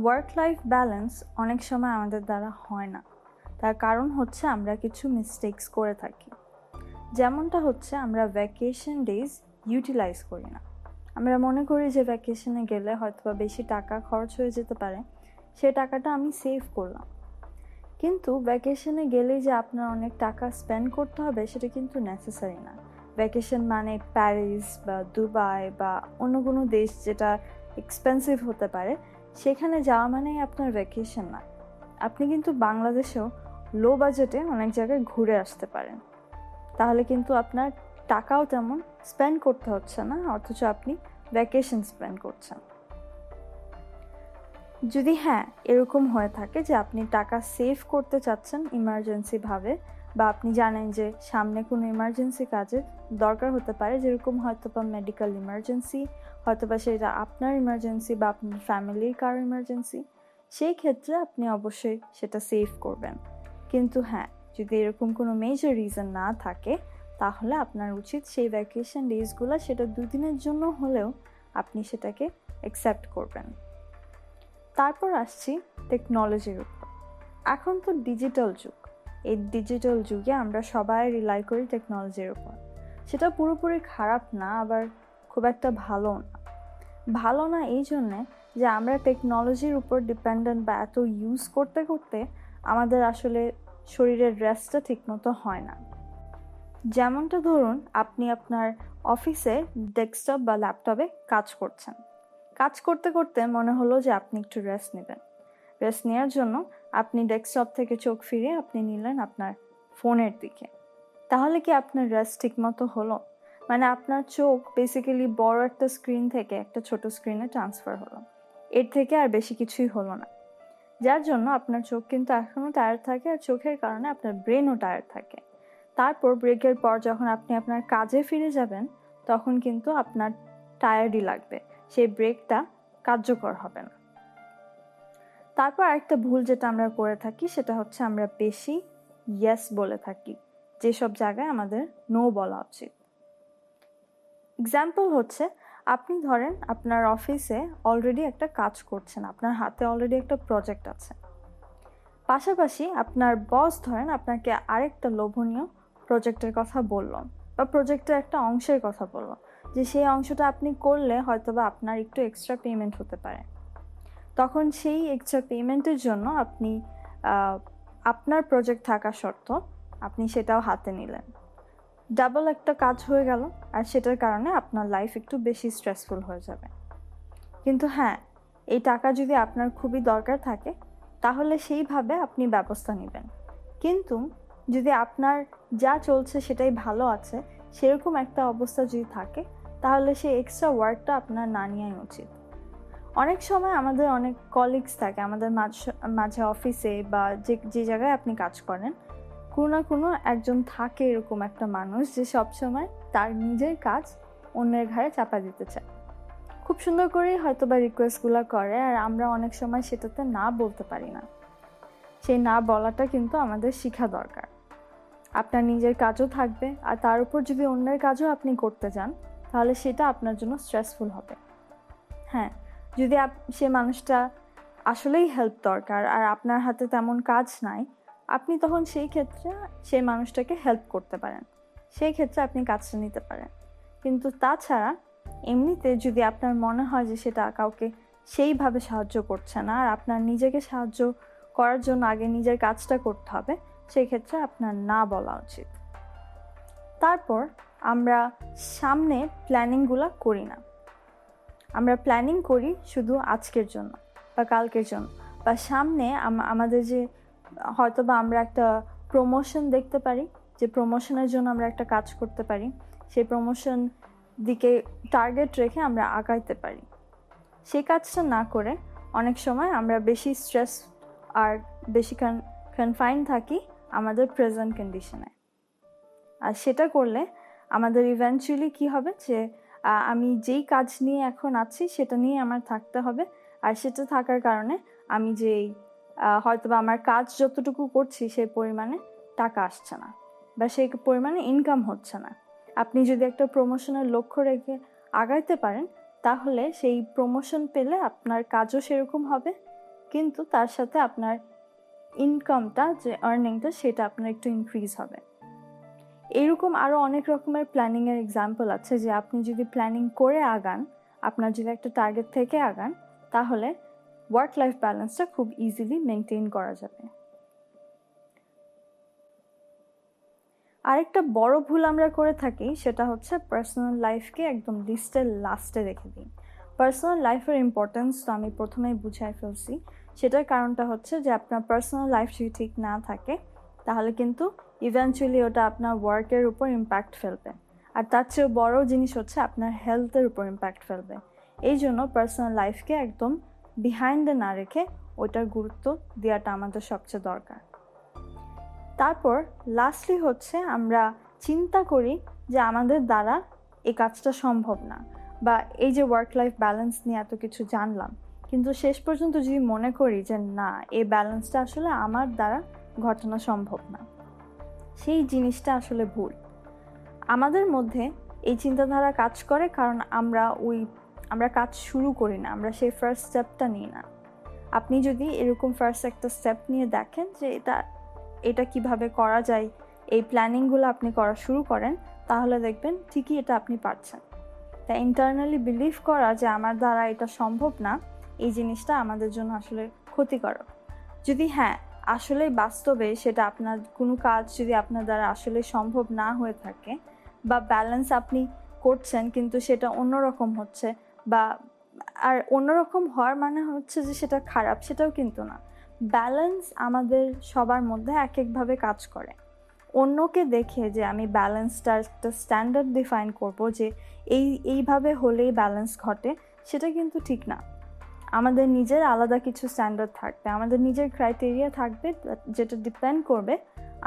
Work life balance অনেক সময় আমাদের দ্বারা হয় না। তার কারণ হচ্ছে আমরা কিছু মিস্টেকস করে থাকি। যেমনটা হচ্ছে আমরা ভ্যাকেশন ডেজ ইউটিলাইজ করি না। আমরা মনে করি যে ভ্যাকেশনে গেলে হয়তো বা বেশি টাকা খরচ হয়ে যেতে পারে, সে টাকাটা আমি সেভ করলাম। কিন্তু ভ্যাকেশনে গেলেই যে আপনার অনেক টাকা স্পেন্ড করতে হবে সেটা কিন্তু নেসেসারি না। ভ্যাকেশন মানে প্যারিস বা দুবাই বা অন্য কোনো দেশ যেটা এক্সপেন্সিভ হতে পারে, সেখানে যাওয়া মানেই আপনার ভ্যাকেশন না। আপনি কিন্তু বাংলাদেশেও লো বাজেটে অনেক জায়গায় ঘুরে আসতে পারেন। তাহলে কিন্তু আপনার টাকাও তেমন স্পেন্ড করতে হচ্ছে না, অথচ আপনি ভ্যাকেশন স্পেন্ড করছেন। যদি এরকম হয়ে থাকে যে আপনি টাকা সেভ করতে চাচ্ছেন ইমার্জেন্সিভাবে, বা আপনি জানেন যে সামনে কোনো ইমার্জেন্সি কাজের দরকার হতে পারে, যেরকম হয়তো বা মেডিকেল ইমার্জেন্সি, হয়তো বা সেটা আপনার ইমার্জেন্সি বা আপনার ফ্যামিলির কারো ইমার্জেন্সি, সেই ক্ষেত্রে আপনি অবশ্যই সেটা সেভ করবেন। কিন্তু যদি এরকম কোনো মেজর রিজন না থাকে, তাহলে আপনার উচিত সেই ভ্যাকেশন ডেজগুলো সেটা 2 দিনের জন্য হলেও আপনি সেটাকে অ্যাকসেপ্ট করবেন। তারপর আসছি টেকনোলজির উপর। এখন তো ডিজিটাল যুগ। এই ডিজিটাল যুগে আমরা সবাই রিলাই করি টেকনোলজির উপর। সেটা পুরোপুরি খারাপ না, আবার খুব একটা ভালো না। ভালো না এই জন্যে যে আমরা টেকনোলজির উপর ডিপেন্ডেন্ট বা এত ইউজ করতে করতে আমাদের আসলে শরীরের রেস্টটা ঠিকমতো হয় না। যেমনটা ধরুন, আপনি আপনার অফিসে ডেস্কটপ বা ল্যাপটপে কাজ করছেন। কাজ করতে করতে মনে হলো যে আপনি একটু রেস্ট নেবেন। রেস্ট নেওয়ার জন্য আপনি ডেস্কটপ থেকে চোখ ফিরিয়ে আপনি নিলেন আপনার ফোনের দিকে। তাহলে কি আপনার রেস্ট ঠিকমতো হলো? মানে আপনার চোখ বেসিক্যালি বড় একটা স্ক্রিন থেকে একটা ছোট স্ক্রিনে ট্রান্সফার হলো। এর থেকে আর বেশি কিছুই হলো না। যার জন্য আপনার চোখ কিন্তু এখনও টায়ার্ড থাকে, আর চোখের কারণে আপনার ব্রেনও টায়ার্ড থাকে। তারপর ব্রেকের পর যখন আপনি আপনার কাজে ফিরে যাবেন, তখন কিন্তু আপনার টায়ার্ডই লাগবে, সেই ব্রেকটা কার্যকর হবে না। তারপর আরেকটা ভুল যেটা আমরা করে থাকি সেটা হচ্ছে আমরা বেশি ইয়েস বলে থাকি, যেসব জায়গায় আমাদের নো বলা উচিত। এক্সাম্পল হচ্ছে, আপনি ধরেন আপনার অফিসে অলরেডি একটা কাজ করছেন, আপনার হাতে অলরেডি একটা প্রজেক্ট আছে। পাশাপাশি আপনার বস ধরেন আপনাকে আরেকটা লোভনীয় প্রজেক্টের কথা বলল, বা প্রজেক্টের একটা অংশের কথা বলল, যে সেই অংশটা আপনি করলে হয়তোবা আপনার একটু এক্সট্রা পেমেন্ট হতে পারে। তখন সেই এক্সট্রা পেমেন্টের জন্য আপনি আপনার প্রজেক্ট থাকা সত্ত্বেও আপনি সেটাও হাতে নিলেন। ডাবল একটা কাজ হয়ে গেল, আর সেটার কারণে আপনার লাইফ একটু বেশি স্ট্রেসফুল হয়ে যাবে। কিন্তু এই টাকা যদি আপনার খুবই দরকার থাকে, তাহলে সেইভাবে আপনি ব্যবস্থা নেবেন। কিন্তু যদি আপনার যা চলছে সেটাই ভালো আছে, সেরকম একটা অবস্থা যদি থাকে, তাহলে সেই এক্সট্রা ওয়ার্কটা আপনার না নেওয়াই উচিত। অনেক সময় আমাদের অনেক কলিগস থাকে আমাদের মাঝে অফিসে, বা যে জায়গায় আপনি কাজ করেন, কোনো না কোনো একজন থাকে এরকম একটা মানুষ যে সবসময় তার নিজের কাজ অন্যের ঘাড়ে চাপা দিতে চায়। খুব সুন্দর করেই হয়তো বা রিকোয়েস্টগুলো করে, আর আমরা অনেক সময় সেটাতে না বলতে পারি না। সেই না বলাটা কিন্তু আমাদের শেখা দরকার। আপনার নিজের কাজও থাকবে, আর তার উপর যদি অন্যের কাজও আপনি করতে যান, তাহলে সেটা আপনার জন্য স্ট্রেসফুল হবে। যদি সে মানুষটা আসলেই হেল্প দরকার আর আপনার হাতে তেমন কাজ নাই, আপনি তখন সেই ক্ষেত্রে সেই মানুষটাকে হেল্প করতে পারেন, সেই ক্ষেত্রে আপনি কাজটা নিতে পারেন। কিন্তু তাছাড়া এমনিতে যদি আপনার মনে হয় যে সেটা কাউকে সেইভাবে সাহায্য করছে না, আর আপনার নিজেকে সাহায্য করার জন্য আগে নিজের কাজটা করতে হবে, সেই ক্ষেত্রে আপনার না বলা উচিত। তারপর আমরা সামনে প্ল্যানিংগুলো করি না। আমরা প্ল্যানিং করি শুধু আজকের জন্য বা কালকের জন্য, বা সামনে আমাদের যে হয়তো বা আমরা একটা প্রমোশন দেখতে পারি, যে প্রমোশনের জন্য আমরা একটা কাজ করতে পারি, সেই প্রমোশন দিকে টার্গেট রেখে আমরা আগাইতে পারি। সেই কাজটা না করে অনেক সময় আমরা বেশি স্ট্রেস আর বেশি কনফাইন থাকি আমাদের প্রেজেন্ট কন্ডিশনে। আর সেটা করলে আমাদের ইভেন্চুয়ালি কি হবে, যে আমি যেই কাজ নিয়ে এখন আছি সেটা নিয়ে আমার থাকতে হবে, আর সেটা থাকার কারণে আমি যেই হয়তো বা আমার কাজ যতটুকু করছি সেই পরিমাণে টাকা আসছে না, বা সেই পরিমাণে ইনকাম হচ্ছে না। আপনি যদি একটা প্রমোশনের লক্ষ্য রেখে আগাইতে পারেন, তাহলে সেই প্রমোশন পেলে আপনার কাজও সেরকম হবে, কিন্তু তার সাথে আপনার ইনকামটা যে আর্নিংটা সেটা আপনার একটু ইনক্রিজ হবে। এইরকম আরও অনেক রকমের প্ল্যানিংয়ের এক্সাম্পল আছে যে আপনি যদি প্ল্যানিং করে আগান, আপনার যদি একটা টার্গেট থেকে আগান, তাহলে ওয়ার্ক লাইফ ব্যালেন্সটা খুব ইজিলি মেনটেন করা যাবে। আরেকটা বড় ভুল আমরা করে থাকি, সেটা হচ্ছে পার্সোনাল লাইফকে একদম লিস্টের লাস্টে রেখে দিই। পার্সোনাল লাইফের ইম্পর্টেন্স তো আমি প্রথমেই বুঝাই ফেলছি। সেটার কারণটা হচ্ছে যে আপনার পার্সোনাল লাইফ যদি ঠিক না থাকে, তাহলে কিন্তু ইভেনচুয়ালি ওটা আপনার ওয়ার্কের উপর ইম্প্যাক্ট ফেলবে। আর তার চেয়েও বড় জিনিস হচ্ছে আপনার হেলথের উপর ইম্প্যাক্ট ফেলবে। এই জন্য পার্সোনাল লাইফকে একদম বিহাইন্ডে না রেখে ওটার গুরুত্ব দেওয়াটা আমাদের সবচেয়ে দরকার। তারপর লাস্টলি হচ্ছে আমরা চিন্তা করি যে আমাদের দ্বারা এই কাজটা সম্ভব না, বা এই যে ওয়ার্ক লাইফ ব্যালেন্স নিয়ে এত কিছু জানলাম, কিন্তু শেষ পর্যন্ত যদি মনে করি যে না, এই ব্যালেন্সটা আসলে আমার দ্বারা ঘটানো সম্ভব না, সেই জিনিসটা আসলে ভুল। আমাদের মধ্যে এই চিন্তাধারা কাজ করে কারণ আমরা কাজ শুরু করি না, আমরা সেই ফার্স্ট স্টেপটা নিই না। আপনি যদি এরকম ফার্স্ট একটা স্টেপ নিয়ে দেখেন যে এটা কিভাবে করা যায়, এই প্ল্যানিংগুলো আপনি করা শুরু করেন, তাহলে দেখবেন ঠিকই এটা আপনি পারছেন। তাই ইন্টারনালি বিলিভ করা যে আমার দ্বারা এটা সম্ভব না, এই জিনিসটা আমাদের জন্য আসলে ক্ষতিকারক। যদি আসলে বাস্তবে সেটা আপনার কোনো কাজ যদি আপনার দ্বারা আসলে সম্ভব না হয়ে থাকে, বা ব্যালেন্স আপনি করছেন কিন্তু সেটা অন্যরকম হচ্ছে, বা আর অন্যরকম হওয়ার মানে হচ্ছে যে সেটা খারাপ, সেটাও কিন্তু না। ব্যালেন্স আমাদের সবার মধ্যে এক একভাবে কাজ করে। অন্যকে দেখে যে আমি ব্যালেন্সটার একটা স্ট্যান্ডার্ড ডিফাইন করব যে এইভাবে হলেই ব্যালেন্স ঘটে, সেটা কিন্তু ঠিক না। আমাদের নিজের আলাদা কিছু স্ট্যান্ডার্ড থাকবে, আমাদের নিজের ক্রাইটেরিয়া থাকবে, যেটা ডিপেন্ড করবে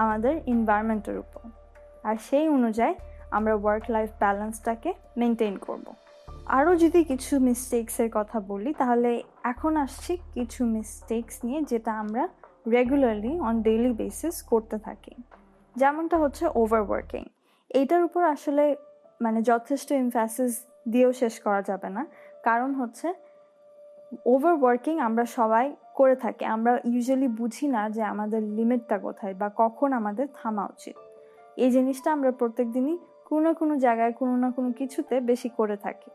আমাদের এনভায়রনমেন্টের উপর। আর সেই অনুযায়ী আমরা ওয়ার্ক লাইফ ব্যালেন্সটাকে মেনটেন করব। আরও যদি কিছু মিস্টেক্সের কথা বলি, তাহলে এখন আসছি কিছু মিস্টেক্স নিয়ে যেটা আমরা রেগুলারলি অন ডেইলি বেসিস করতে থাকি। যেমনটা হচ্ছে ওভারওয়ার্কিং। এইটার উপর আসলে যথেষ্ট এমফ্যাসিস দিয়েও শেষ করা যাবে না। কারণ হচ্ছে ওভারওয়ার্কিং আমরা সবাই করে থাকি, আমরা ইউজুয়ালি বুঝি না যে আমাদের লিমিটটা কোথায় বা কখন আমাদের থামা উচিত। এই জিনিসটা আমরা প্রত্যেক দিনই কোনো না কোনো জায়গায় কোনো না কোনো কিছুতে বেশি করে থাকি,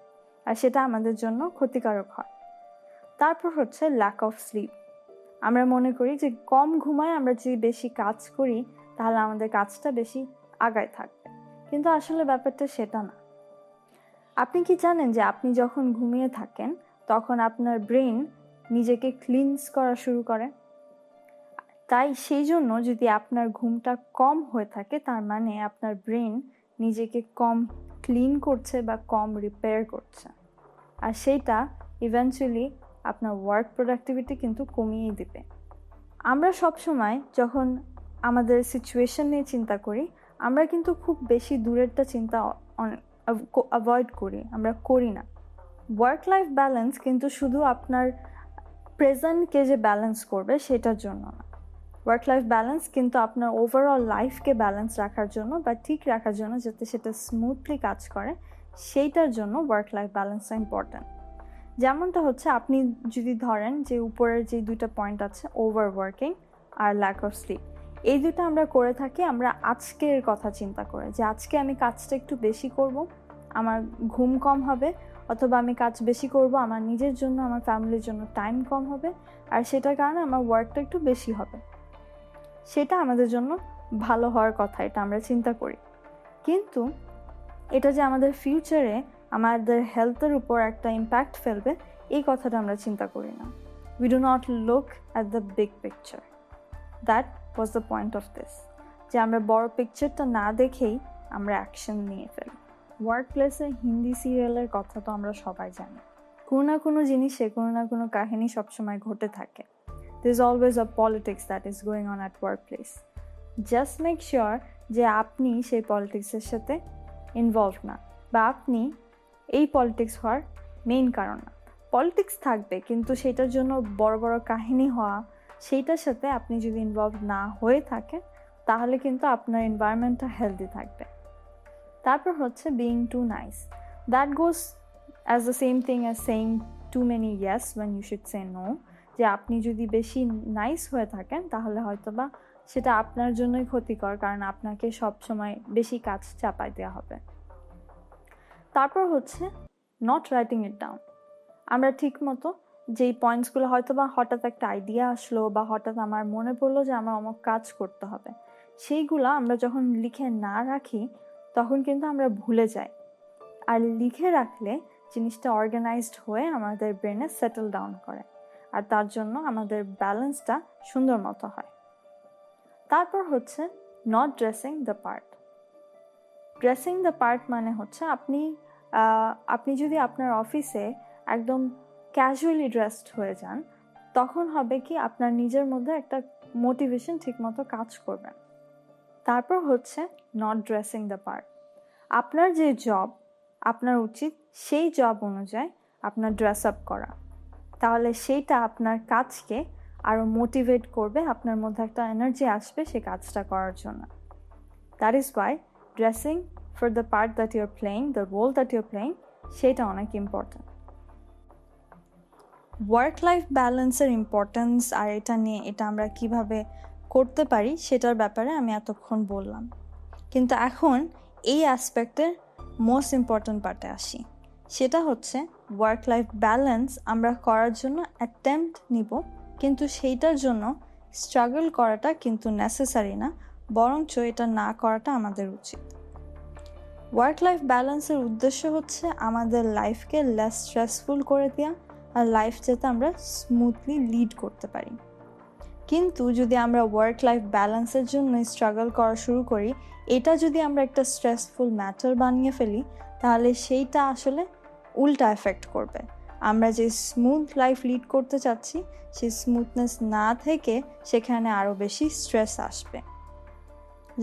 আর সেটা আমাদের জন্য ক্ষতিকারক হয়। তারপর হচ্ছে ল্যাক অফ স্লিপ। আমরা মনে করি যে কম ঘুমায় আমরা যদি বেশি কাজ করি তাহলে আমাদের কাজটা বেশি আগায় থাকবে, কিন্তু আসলে ব্যাপারটা সেটা না। আপনি কি জানেন যে আপনি যখন ঘুমিয়ে থাকেন তখন আপনার ব্রেন নিজেকে ক্লিনস করা শুরু করে? তাই সেই জন্য যদি আপনার ঘুমটা কম হয়ে থাকে, তার মানে আপনার ব্রেন নিজেকে কম ক্লিন করছে বা কম রিপেয়ার করছে, আর সেইটা ইভেনচুয়ালি আপনার ওয়ার্ক প্রোডাক্টিভিটি কিন্তু কমিয়ে দেবে। আমরা সবসময় যখন আমাদের সিচুয়েশন নিয়ে চিন্তা করি, আমরা কিন্তু খুব বেশি দূরেরটা চিন্তা অ্যাভয়েড করি, আমরা করি না। ওয়ার্ক লাইফ ব্যালেন্স কিন্তু শুধু আপনার প্রেজেন্টকে যে ব্যালেন্স করবে সেটার জন্য না। ওয়ার্ক লাইফ ব্যালেন্স কিন্তু আপনার ওভারঅল লাইফকে ব্যালেন্স রাখার জন্য বা ঠিক রাখার জন্য, যাতে সেটা স্মুথলি কাজ করে, সেইটার জন্য ওয়ার্ক লাইফ ব্যালেন্সটা ইম্পর্ট্যান্ট। যেমনটা হচ্ছে আপনি যদি ধরেন যে উপরের যে দুইটা পয়েন্ট আছে, ওভারওয়ার্কিং আর ল্যাক অফ স্লিপ, এই দুটো আমরা করে থাকি আমরা আজকের কথা চিন্তা করে, যে আজকে আমি কাজটা একটু বেশি করব, আমার ঘুম কম হবে, অথবা আমি কাজ বেশি করব, আমার নিজের জন্য আমার ফ্যামিলির জন্য টাইম কম হবে, আর সেটার কারণে আমার ওয়ার্কটা একটু বেশি হবে। সেটা আমাদের জন্য ভালো হওয়ার কথা, এটা আমরা চিন্তা করি, কিন্তু এটা যে আমাদের ফিউচারে আমাদের হেলথের উপর একটা ইম্প্যাক্ট ফেলবে, এই কথাটা আমরা চিন্তা করি না। We do not look at the big picture. That was the point of this, যে আমরা বড় পিকচারটা না দেখেই আমরা অ্যাকশন নিয়ে ফেলি। ওয়ার্ক প্লেসে হিন্দি সিরিয়ালের কথা তো আমরা সবাই জানি, কোনো না কোনো জিনিসে কোনো না কোনো কাহিনী সবসময় ঘটে থাকে। There is always a politics that is going on at workplace. Just make sure যে আপনি সেই পলিটিক্সের সাথে ইনভলভ না, বা আপনি এই পলিটিক্স হওয়ার মেইন কারণ না। পলিটিক্স থাকবে, কিন্তু সেটার জন্য বড় বড় কাহিনী হওয়া, সেইটার সাথে আপনি যদি ইনভলভ না হয়ে থাকেন, তাহলে কিন্তু আপনার এনভায়রনমেন্টটা হেলদি থাকবে। তারপর হচ্ছে being too nice. That goes as the same thing as saying too many yes when you should say no. যে আপনি যদি বেশি নাইস হয়ে থাকেন তাহলে হয়তোবা সেটা আপনার জন্যই ক্ষতিকর, কারণ আপনাকে সবসময় বেশি কাজ চাপাই দেওয়া হবে। তারপর হচ্ছে নট রাইটিং ইট ডাউন। আমরা ঠিক মতো যেই পয়েন্টসগুলো হয়তোবা হঠাৎ একটা আইডিয়া আসলো বা হঠাৎ আমার মনে পড়লো যে আমার অমুক কাজ করতে হবে, সেইগুলো আমরা যখন লিখে না রাখি তখন কিন্তু আমরা ভুলে যাই। আর লিখে রাখলে জিনিসটা অর্গানাইজড হয়ে আমাদের ব্রেনে সেটেল ডাউন করে, আর তার জন্য আমাদের ব্যালেন্সটা সুন্দর মতো হয়। তারপর হচ্ছে not dressing the part. Dressing the part মানে হচ্ছে আপনি যদি আপনার অফিসে একদম ক্যাজুয়ালি ড্রেসড হয়ে যান, তখন হবে কি আপনার নিজের মধ্যে একটা মোটিভেশন ঠিকমতো কাজ করবে। তারপর হচ্ছে নট ড্রেসিং দ্য পার্ট। আপনার যে জব, আপনার উচিত সেই জব অনুযায়ী আপনার ড্রেস আপ করা, তাহলে সেইটা আপনার কাজকে আরও মোটিভেট করবে, আপনার মধ্যে একটা এনার্জি আসবে সেই কাজটা করার জন্য। That is why dressing for the part that you're playing, the role that you're playing, সেটা অনেক ইম্পর্ট্যান্ট। ওয়ার্ক লাইফ ব্যালেন্সের ইম্পর্ট্যান্স আর এটা আমরা কিভাবে করতে পারি সেটার ব্যাপারে আমি এতক্ষণ বললাম, কিন্তু এখন এই অ্যাসপেক্টের মোস্ট ইম্পর্ট্যান্ট পার্টে আসি। সেটা হচ্ছে ওয়ার্ক লাইফ ব্যালেন্স আমরা করার জন্য অ্যাটেম্প্ট নিব, কিন্তু সেইটার জন্য স্ট্রাগল করাটা কিন্তু নেসেসারি না, বরঞ্চ এটা না করাটা আমাদের উচিত। ওয়ার্ক লাইফ ব্যালেন্সের উদ্দেশ্য হচ্ছে আমাদের লাইফকে লেস স্ট্রেসফুল করে দেওয়া আর লাইফ যাতে আমরা স্মুথলি লিড করতে পারি। কিন্তু যদি আমরা ওয়ার্ক লাইফ ব্যালেন্সের জন্য স্ট্রাগল করা শুরু করি, এটা যদি আমরা একটা স্ট্রেসফুল ম্যাটার বানিয়ে ফেলি, তাহলে সেইটা আসলে উল্টা এফেক্ট করবে। আমরা যে স্মুথ লাইফ লিড করতে চাচ্ছি সেই স্মুথনেস না থেকে সেখানে আরও বেশি স্ট্রেস আসবে।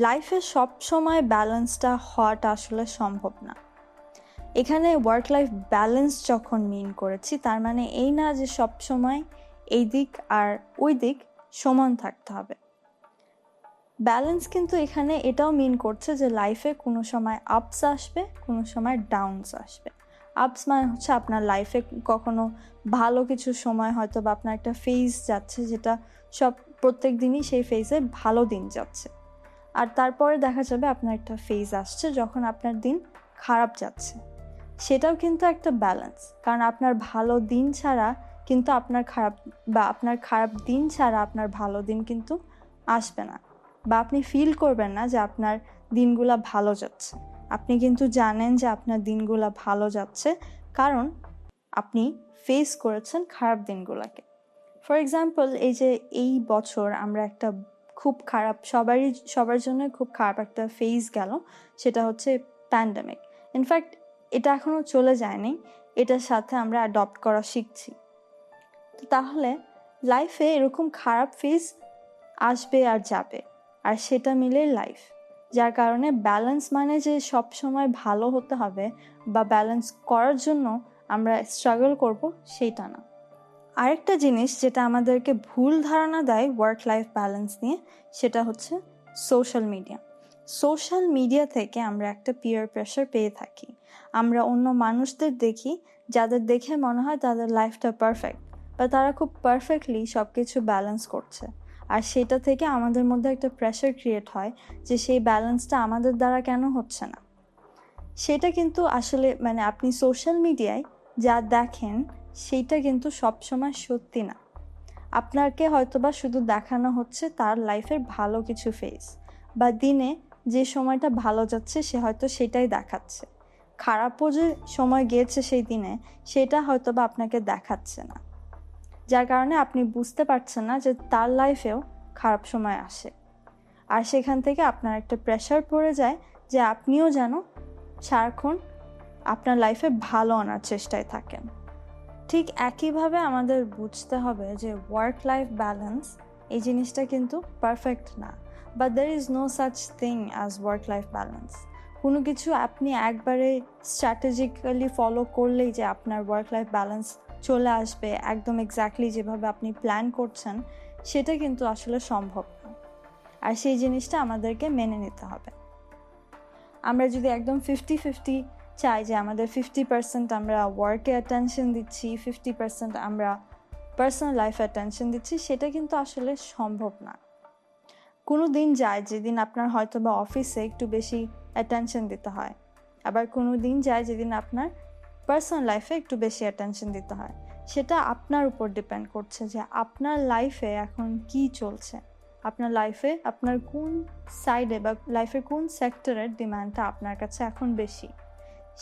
লাইফে সব সময় ব্যালেন্সটা হওয়াটা আসলে সম্ভব না। এখানে ওয়ার্ক লাইফ ব্যালেন্স যখন মিন করেছি, তার মানে এই না যে সব সময় এই দিক আর ওই দিক সমান থাকতে হবে। ব্যালেন্স কিন্তু এখানে এটাও মিন করছে যে লাইফে কোনো সময় আপস আসবে, কোনো সময় ডাউনস আসবে। আপস মানে হচ্ছে আপনার লাইফে কখনো ভালো কিছু সময় হয়তো বা আপনার একটা ফেজ যাচ্ছে, যেটা প্রত্যেক দিনই সেই ফেজে ভালো দিন যাচ্ছে, আর তারপরে দেখা যাবে আপনার একটা ফেজ আসছে যখন আপনার দিন খারাপ যাচ্ছে। সেটাও কিন্তু একটা ব্যালেন্স, কারণ আপনার ভালো দিন ছাড়া কিন্তু আপনার খারাপ দিন ছাড়া আপনার ভালো দিন কিন্তু আসবে না, বা আপনি ফিল করবেন না যে আপনার দিনগুলা ভালো যাচ্ছে। আপনি কিন্তু জানেন যে আপনার দিনগুলা ভালো যাচ্ছে, কারণ আপনি ফেস করেছেন খারাপ দিনগুলোকে। ফর এক্সাম্পল, এই বছর আমরা একটা খুব খারাপ, সবার জন্য খুব খারাপ একটা ফেজ গেল, সেটা হচ্ছে প্যান্ডেমিক। ইনফ্যাক্ট এটা এখনও চলে যায়নি, এটার সাথে আমরা অ্যাডপ্ট করা শিখছি। তো তাহলে লাইফে এরকম খারাপ ফেজ আসবে আর যাবে, আর সেটা মিলে লাইফ। যার কারণে ব্যালেন্স মানে যে সব সময় ভালো হতে হবে বা ব্যালেন্স করার জন্য আমরা স্ট্রাগল করব, সেইটা না। আরেকটা জিনিস যেটা আমাদেরকে ভুল ধারণা দেয় ওয়ার্ক লাইফ ব্যালেন্স নিয়ে, সেটা হচ্ছে সোশ্যাল মিডিয়া থেকে আমরা একটা পিয়ার প্রেশার পেয়ে থাকি। আমরা অন্য মানুষদের দেখি যাদের দেখে মনে হয় তাদের লাইফটা পারফেক্ট, বা তারা খুব পারফেক্টলি সব কিছু ব্যালেন্স করছে, আর সেটা থেকে আমাদের মধ্যে একটা প্রেশার ক্রিয়েট হয় যে সেই ব্যালেন্সটা আমাদের দ্বারা কেন হচ্ছে না। সেটা কিন্তু আসলে আপনি সোশ্যাল মিডিয়ায় যা দেখেন সেইটা কিন্তু সবসময় সত্যি না। আপনাকে হয়তোবা শুধু দেখানো হচ্ছে তার লাইফের ভালো কিছু ফেজ, বা দিনে যে সময়টা ভালো যাচ্ছে সে হয়তো সেটাই দেখাচ্ছে। খারাপও যে সময় গিয়েছে সেই দিনে, সেটা হয়তোবা আপনাকে দেখাচ্ছে না, যার কারণে আপনি বুঝতে পারছেন না যে তার লাইফেও খারাপ সময় আসে, আর সেখান থেকে আপনার একটা প্রেশার পড়ে যায় যে আপনিও যেন সারাক্ষণ আপনার লাইফে ভালো আনার চেষ্টায় থাকেন। ঠিক একইভাবে আমাদের বুঝতে হবে যে ওয়ার্ক লাইফ ব্যালেন্স এই জিনিসটা কিন্তু পারফেক্ট না, but there is no such thing as work life balance. কোনো কিছু আপনি একবারে স্ট্র্যাটেজিক্যালি ফলো করলেই যে আপনার ওয়ার্ক লাইফ ব্যালেন্স চলে আসবে একদম এক্স্যাক্টলি যেভাবে আপনি প্ল্যান করছেন, সেটা কিন্তু আসলে সম্ভব না। আর সেই জিনিসটা আমাদেরকে মেনে নিতে হবে। আমরা যদি একদম 50-50 চাই যে আমাদের 50% আমরা ওয়ার্কে অ্যাটেনশন দিচ্ছি, 50% আমরা পার্সোনাল লাইফে অ্যাটেনশন দিচ্ছি, সেটা কিন্তু আসলে সম্ভব না। কোনো দিন যায় যেদিন আপনার হয়তো বা অফিসে একটু বেশি অ্যাটেনশন দিতে হয়, আবার কোনো দিন যায় যেদিন আপনার পার্সোনাল লাইফে একটু বেশি অ্যাটেনশন দিতে হয়। সেটা আপনার উপর ডিপেন্ড করছে যে আপনার লাইফে এখন কি চলছে, আপনার লাইফে আপনার কোন সাইডে বা লাইফের কোন সেক্টরের ডিমান্ডটা আপনার কাছে এখন বেশি,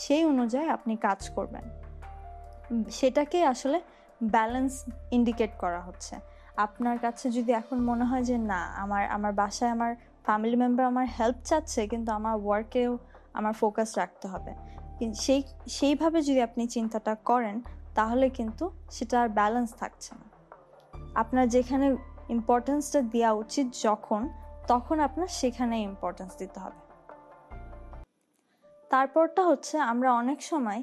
সেই অনুযায়ী আপনি কাজ করবেন। সেটাকে আসলে ব্যালেন্স ইন্ডিকেট করা হচ্ছে। আপনার কাছে যদি এখন মনে হয় যে না, আমার বাসায় আমার ফ্যামিলি মেম্বার আমার হেল্প চাচ্ছে, কিন্তু আমার ওয়ার্কেও আমার ফোকাস রাখতে হবে, সেইভাবে যদি আপনি চিন্তাটা করেন, তাহলে কিন্তু সেটা আর ব্যালেন্স থাকছে না। আপনার যেখানে ইম্পর্টেন্সটা দেওয়া উচিত তখন আপনার সেখানে ইম্পর্টেন্স দিতে হবে। তারপরটা হচ্ছে, আমরা অনেক সময়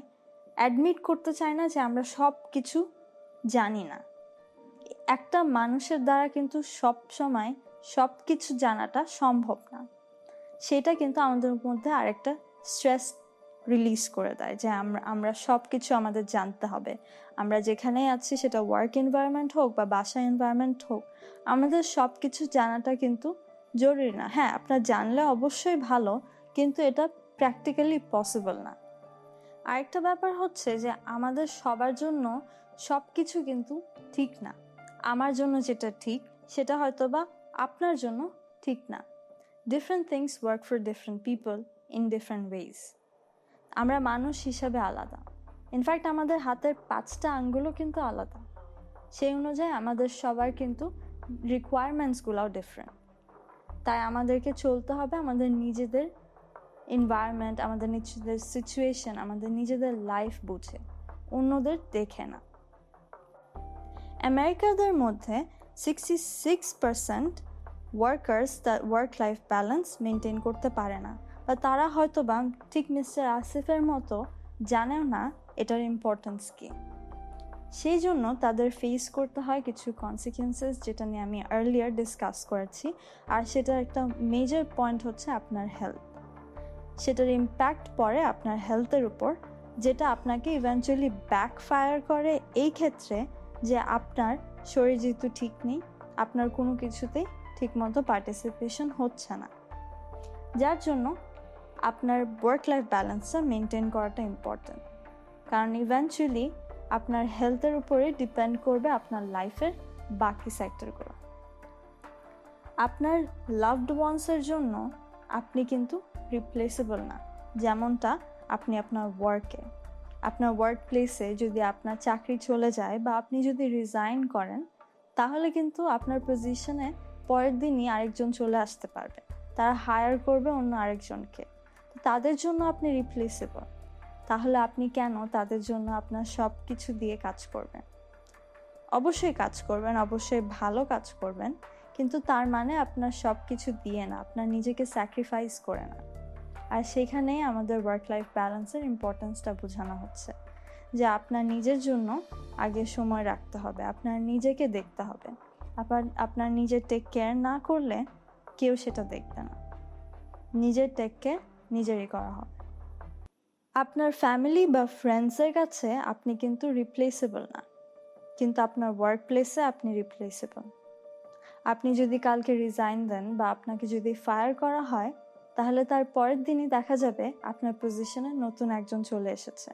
অ্যাডমিট করতে চাই না যে আমরা সব কিছু জানি না। একটা মানুষের দ্বারা কিন্তু সব সময় সব কিছু জানাটা সম্ভব না। সেটা কিন্তু আমাদের মধ্যে আরেকটা স্ট্রেস রিলিজ করে দেয় যে আমরা সব কিছু আমাদের জানতে হবে। আমরা যেখানেই আছি, সেটা ওয়ার্ক এনভায়রনমেন্ট হোক বা বাসা এনভায়রনমেন্ট হোক, আমাদের সব কিছু জানাটা কিন্তু জরুরি না। হ্যাঁ, আপনার জানলে অবশ্যই ভালো, কিন্তু এটা প্র্যাকটিক্যালি পসিবল না। আরেকটা ব্যাপার হচ্ছে যে আমাদের সবার জন্য সব কিছু কিন্তু ঠিক না। আমার জন্য যেটা ঠিক, সেটা হয়তো বা আপনার জন্য ঠিক না। Different things work for different people in different ways. আমরা মানুষ হিসাবে আলাদা। ইনফ্যাক্ট আমাদের হাতের 5টা আঙ্গুলও কিন্তু আলাদা। সেই অনুযায়ী আমাদের সবার কিন্তু রিকোয়ারমেন্টসগুলোও ডিফারেন্ট। তাই আমাদেরকে চলতে হবে আমাদের নিজেদের এনভায়রনমেন্ট, আমাদের নিজেদের সিচুয়েশন, আমাদের নিজেদের লাইফ বুঝে, অন্যদের দেখে না। আমেরিকাদের মধ্যে 66% ওয়ার্কার্স তার ওয়ার্ক লাইফ ব্যালেন্স মেনটেন করতে পারে না, বা তারা হয়তো বা ঠিক মিস্টার আসিফের মতো জানেও না এটার ইম্পর্টেন্স কী। সেই জন্য তাদের ফেস করতে হয় কিছু কনসিকুয়েন্সেস, যেটা নিয়ে আমি আর্লিয়ার ডিসকাস করেছি। আর সেটার একটা মেজর পয়েন্ট হচ্ছে আপনার হেলথ। সেটার ইম্প্যাক্ট পড়ে আপনার হেলথের উপর, যেটা আপনাকে ইভেন্চুয়ালি ব্যাকফায়ার করে এই ক্ষেত্রে যে আপনার শরীর যেহেতু ঠিক নেই, আপনার কোনো কিছুতেই ঠিকমতো পার্টিসিপেশন হচ্ছে না, যার জন্য আপনার ওয়ার্ক লাইফ ব্যালেন্সটা মেনটেন করাটা ইম্পর্টেন্ট। কারণ ইভেন্চুয়ালি আপনার হেলথের উপরে ডিপেন্ড করবে আপনার লাইফের বাকি সেক্টরগুলো। আপনার লাভড ওয়ান্সের জন্য আপনি কিন্তু রিপ্লেসেবল না। যেমনটা আপনি আপনার ওয়ার্ক প্লেসে যদি আপনার চাকরি চলে যায় বা আপনি যদি রিজাইন করেন, তাহলে কিন্তু আপনার পজিশনে পরের দিনই আরেকজন চলে আসতে পারবে, তারা হায়ার করবে অন্য আরেকজনকে। তাদের জন্য আপনি রিপ্লেসেবল। তাহলে আপনি কেন তাদের জন্য আপনার সব কিছু দিয়ে কাজ করবেন? অবশ্যই কাজ করবেন, অবশ্যই ভালো কাজ করবেন, কিন্তু তার মানে আপনার সব কিছু দিয়ে না, আপনার নিজেকে স্যাক্রিফাইস করে না। আর সেখানেই আমাদের ওয়ার্ক লাইফ ব্যালেন্সের ইম্পর্টেন্সটা বোঝানো হচ্ছে, যে আপনার নিজের জন্য আগে সময় রাখতে হবে, আপনার নিজেকে দেখতে হবে। আপনার নিজের টেক কেয়ার না করলে কেউ সেটা দেখবে না। নিজের টেক কেয়ার নিজেরই করা হবে। আপনার ফ্যামিলি বা ফ্রেন্ডসের কাছে আপনি কিন্তু রিপ্লেসেবল না, কিন্তু আপনার ওয়ার্ক প্লেসে আপনি রিপ্লেসেবল। আপনি যদি কালকে রিজাইন দেন বা আপনাকে যদি ফায়ার করা হয়, তাহলে তার পরের দিনই দেখা যাবে আপনার পজিশনে নতুন একজন চলে এসেছে।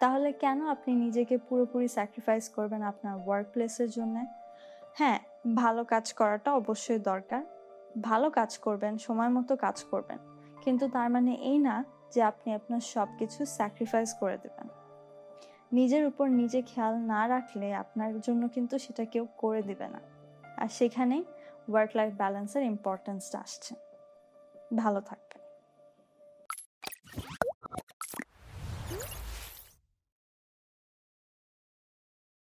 তাহলে কেন আপনি নিজেকে পুরোপুরি স্যাক্রিফাইস করবেন আপনার ওয়ার্ক প্লেসের জন্য? হ্যাঁ, ভালো কাজ করাটা অবশ্যই দরকার, ভালো কাজ করবেন, সময় মতো কাজ করবেন, কিন্তু তার মানে এই না যে আপনি আপনার সব কিছু স্যাক্রিফাইস করে দেবেন। নিজের উপর নিজে খেয়াল না রাখলে আপনার জন্য কিন্তু সেটা কেউ করে দিবে না। আর সেখানেই ওয়ার্ক লাইফ ব্যালেন্সের ইম্পর্টেন্সটা আসছে। ভালো থাকবেন।